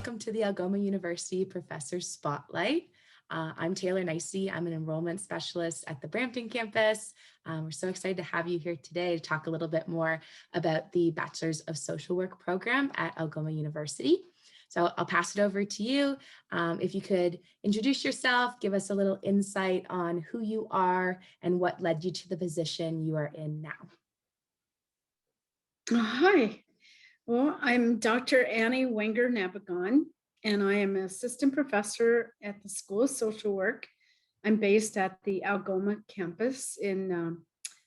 welcome to the Algoma University Professor Spotlight. I'm Taylor Nicey. I'm an enrollment specialist at the Brampton campus. We're so excited to have you here today to talk a little bit more about the Bachelor of Social Work program at Algoma University. So I'll pass it over to you. If you could introduce yourself, give us a little insight on who you are and what led you to the position you are in now. Hi, well, I'm Dr. Annie Wenger-Nabigon, and I am an assistant professor at the School of Social Work. I'm based at the Algoma campus in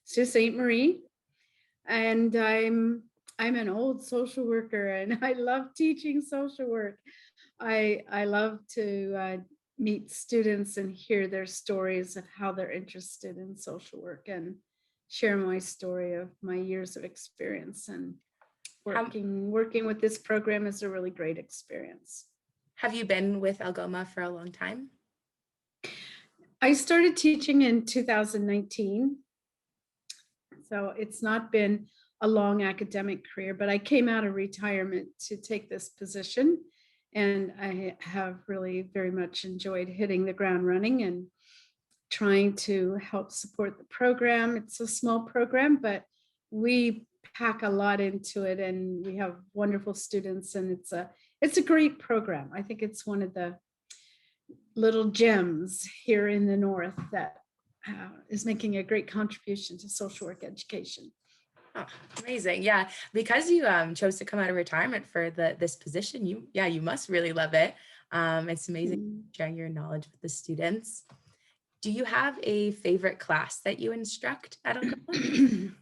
Sault Ste. Marie, and I'm an old social worker, and I love teaching social work. I love to meet students and hear their stories of how they're interested in social work and share my story of my years of experience. And working with this program is a really great experience. Have you been with Algoma for a long time? I started teaching in 2019. So it's not been a long academic career, but I came out of retirement to take this position. And I have really very much enjoyed hitting the ground running and trying to help support the program. It's a small program, but we pack a lot into it, and we have wonderful students, and it's a great program. I think it's one of the little gems here in the North that is making a great contribution to social work education. Oh, amazing. Yeah, because you chose to come out of retirement for this position, you must really love it. It's amazing sharing your knowledge with the students. Do you have a favorite class that you instruct at Algoma?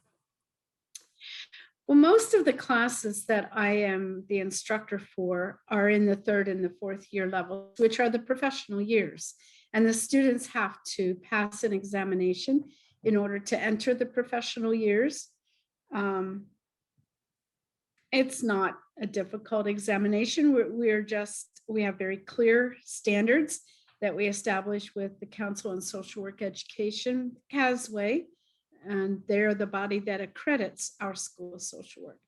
Well, most of the classes that I am the instructor for are in the 3rd and the 4th year level, which are the professional years. And the students have to pass an examination in order to enter the professional years. It's not a difficult examination. We have very clear standards that we establish with the Council on Social Work Education, CASWay, and they're the body that accredits our School of Social Work.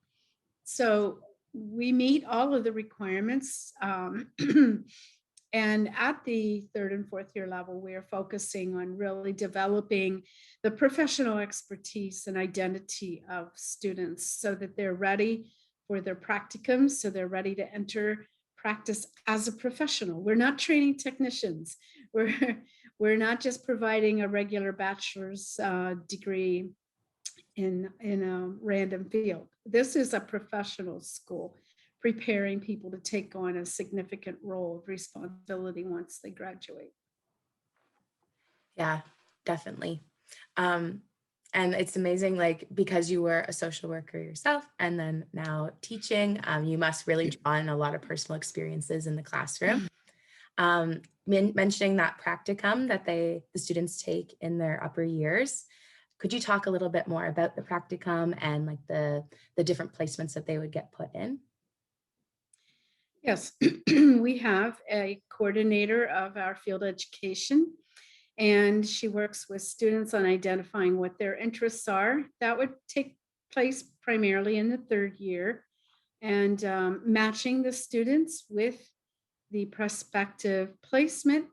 So we meet all of the requirements. And at the 3rd and 4th year level, we are focusing on really developing the professional expertise and identity of students so that they're ready for their practicums, so they're ready to enter practice as a professional. We're not training technicians. We're not just providing a regular bachelor's degree in a random field. This is a professional school preparing people to take on a significant role of responsibility once they graduate. Yeah, definitely. And it's amazing, like, because you were a social worker yourself and then now teaching, you must really draw on a lot of personal experiences in the classroom. Mentioning that practicum that the students take in their upper years, could you talk a little bit more about the practicum and like the different placements that they would get put in? Yes, we have a coordinator of our field education, and she works with students on identifying what their interests are. That would take place primarily in the 3rd year, and matching the students with the prospective placement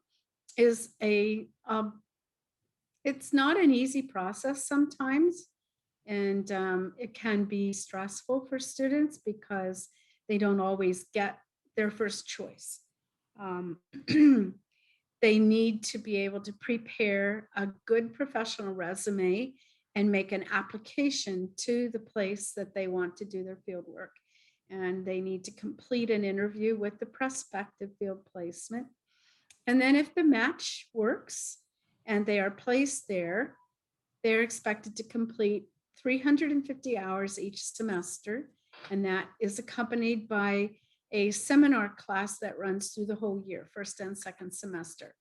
is it's not an easy process sometimes, and it can be stressful for students because they don't always get their first choice. They need to be able to prepare a good professional resume and make an application to the place that they want to do their field work. And they need to complete an interview with the prospective field placement. And then if the match works and they are placed there, they're expected to complete 350 hours each semester. And that is accompanied by a seminar class that runs through the whole year, 1st and 2nd semester.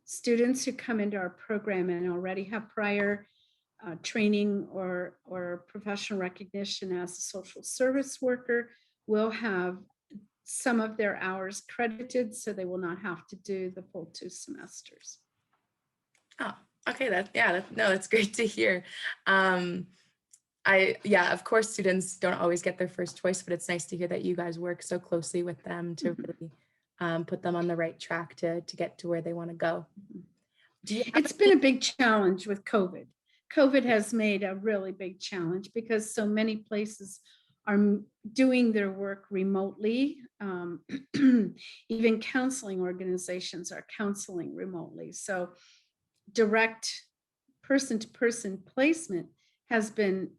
Students who come into our program and already have prior training or professional recognition as a social service worker will have some of their hours credited, so they will not have to do the full 2 semesters. Oh, okay. That's great to hear. Of course, students don't always get their first choice, but it's nice to hear that you guys work so closely with them to really put them on the right track to get to where they want to go. Do you have It's been a big challenge with COVID. COVID has made a really big challenge because so many places are doing their work remotely. Even counseling organizations are counseling remotely. So direct person-to-person placement has been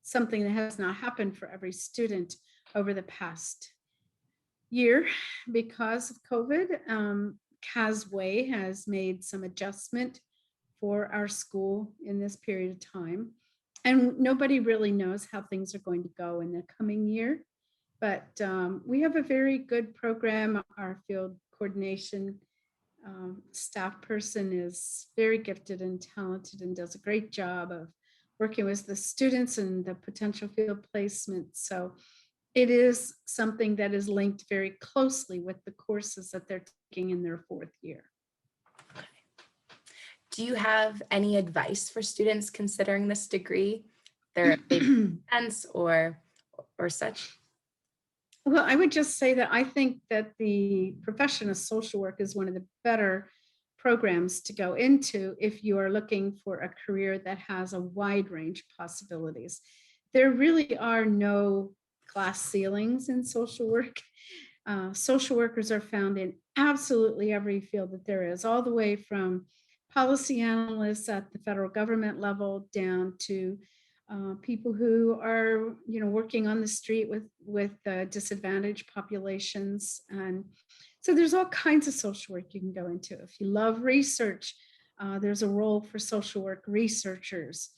something that has not happened for every student over the past year because of COVID. Casway has made some adjustment for our school in this period of time. And nobody really knows how things are going to go in the coming year. But we have a very good program. Our field coordination staff person is very gifted and talented and does a great job of working with the students and the potential field placement. So it is something that is linked very closely with the courses that they're taking in their 4th year. Do you have any advice for students considering this degree? Their sense or such? Well, I would just say that I think that the profession of social work is one of the better programs to go into if you are looking for a career that has a wide range of possibilities. There really are no glass ceilings in social work. Social workers are found in absolutely every field that there is, all the way from policy analysts at the federal government level down to people who are, working on the street with disadvantaged populations. And so there's all kinds of social work you can go into. If you love research, there's a role for social work researchers,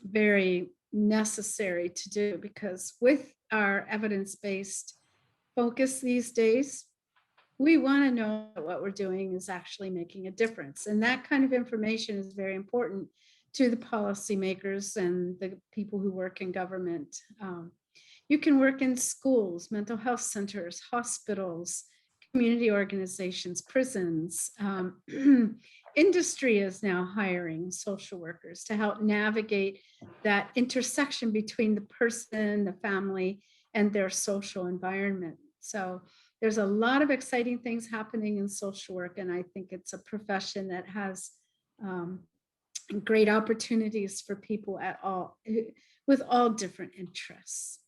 very necessary to do, because with our evidence-based focus these days, we want to know that what we're doing is actually making a difference. And that kind of information is very important to the policymakers and the people who work in government. You can work in schools, mental health centers, hospitals, community organizations, prisons. Industry is now hiring social workers to help navigate that intersection between the person, the family, and their social environment. So there's a lot of exciting things happening in social work, and I think it's a profession that has great opportunities for people with all different interests.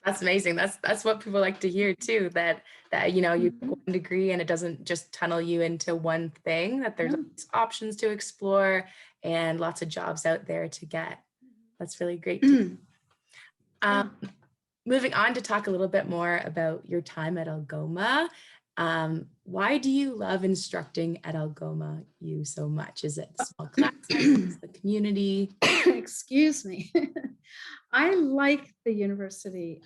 That's amazing. That's what people like to hear too, that you have one degree and it doesn't just tunnel you into one thing, that there's options to explore and lots of jobs out there to get. That's really great. Moving on to talk a little bit more about your time at Algoma. Why do you love instructing at AlgomaU so much? Is it small classes, the community? Excuse me. I like the university.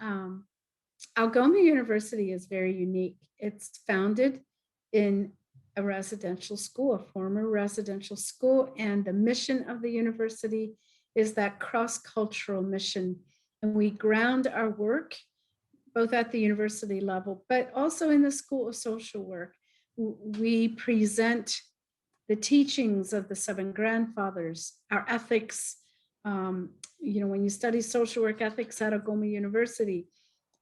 Algoma University is very unique. It's founded in a residential school, a former residential school, and the mission of the university is that cross-cultural mission. And we ground our work both at the university level, but also in the School of Social Work. We present the teachings of the 7 grandfathers, our ethics. When you study social work ethics at Algoma University,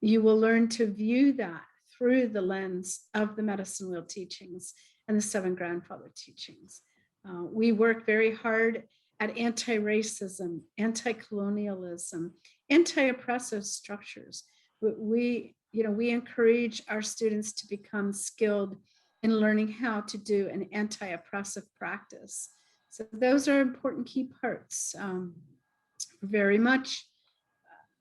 you will learn to view that through the lens of the medicine wheel teachings and the 7 grandfather teachings. We work very hard at anti-racism, anti-colonialism, anti-oppressive structures. We encourage our students to become skilled in learning how to do an anti-oppressive practice. So those are important key parts. Very much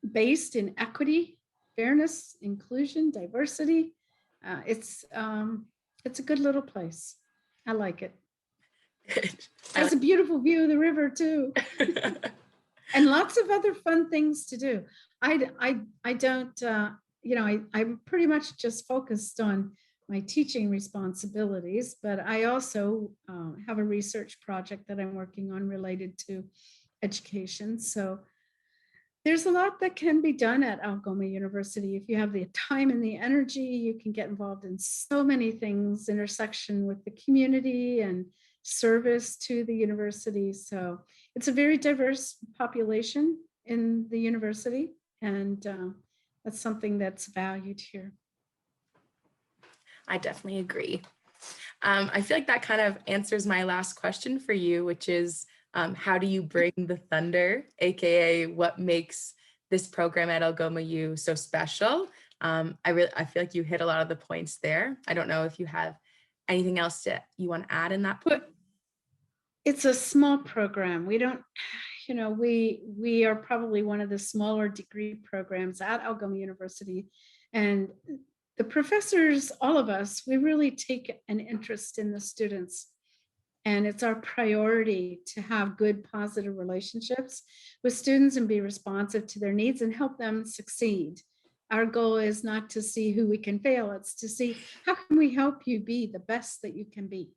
based in equity, fairness, inclusion, diversity. It's a good little place. I like it. It has a beautiful view of the river too. And lots of other fun things to do. I don't, I'm pretty much just focused on my teaching responsibilities, but I also have a research project that I'm working on related to education. So there's a lot that can be done at Algoma University. If you have the time and the energy, you can get involved in so many things, intersection with the community and service to the university. So it's a very diverse population in the university, and that's something that's valued here. I definitely agree. I feel like that kind of answers my last question for you, which is how do you bring the thunder, aka what makes this program at Algoma U so special? I feel like you hit a lot of the points there. I don't know if you have anything else that you want to add in that point. But it's a small program. We don't, we are probably one of the smaller degree programs at Algoma University. And the professors, all of us, we really take an interest in the students. And it's our priority to have good, positive relationships with students and be responsive to their needs and help them succeed. Our goal is not to see who we can fail, it's to see how can we help you be the best that you can be.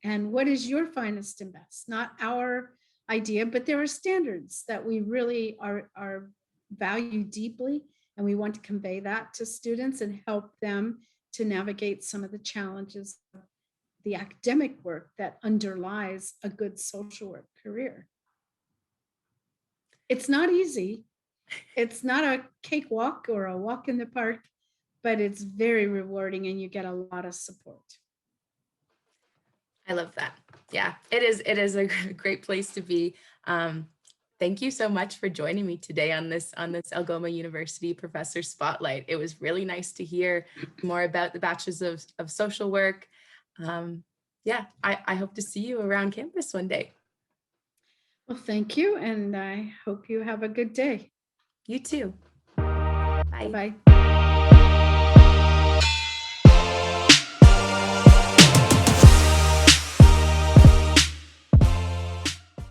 And what is your finest and best? Not our idea, but there are standards that we really are value deeply. And we want to convey that to students and help them to navigate some of the challenges of the academic work that underlies a good social work career. It's not easy. It's not a cakewalk or a walk in the park, but it's very rewarding and you get a lot of support. I love that. Yeah, it is. It is a great place to be. Thank you so much for joining me today on this Algoma University Professor Spotlight. It was really nice to hear more about the Bachelors of Social Work. Yeah, I hope to see you around campus one day. Well, thank you. And I hope you have a good day. You too. Bye Bye. bye.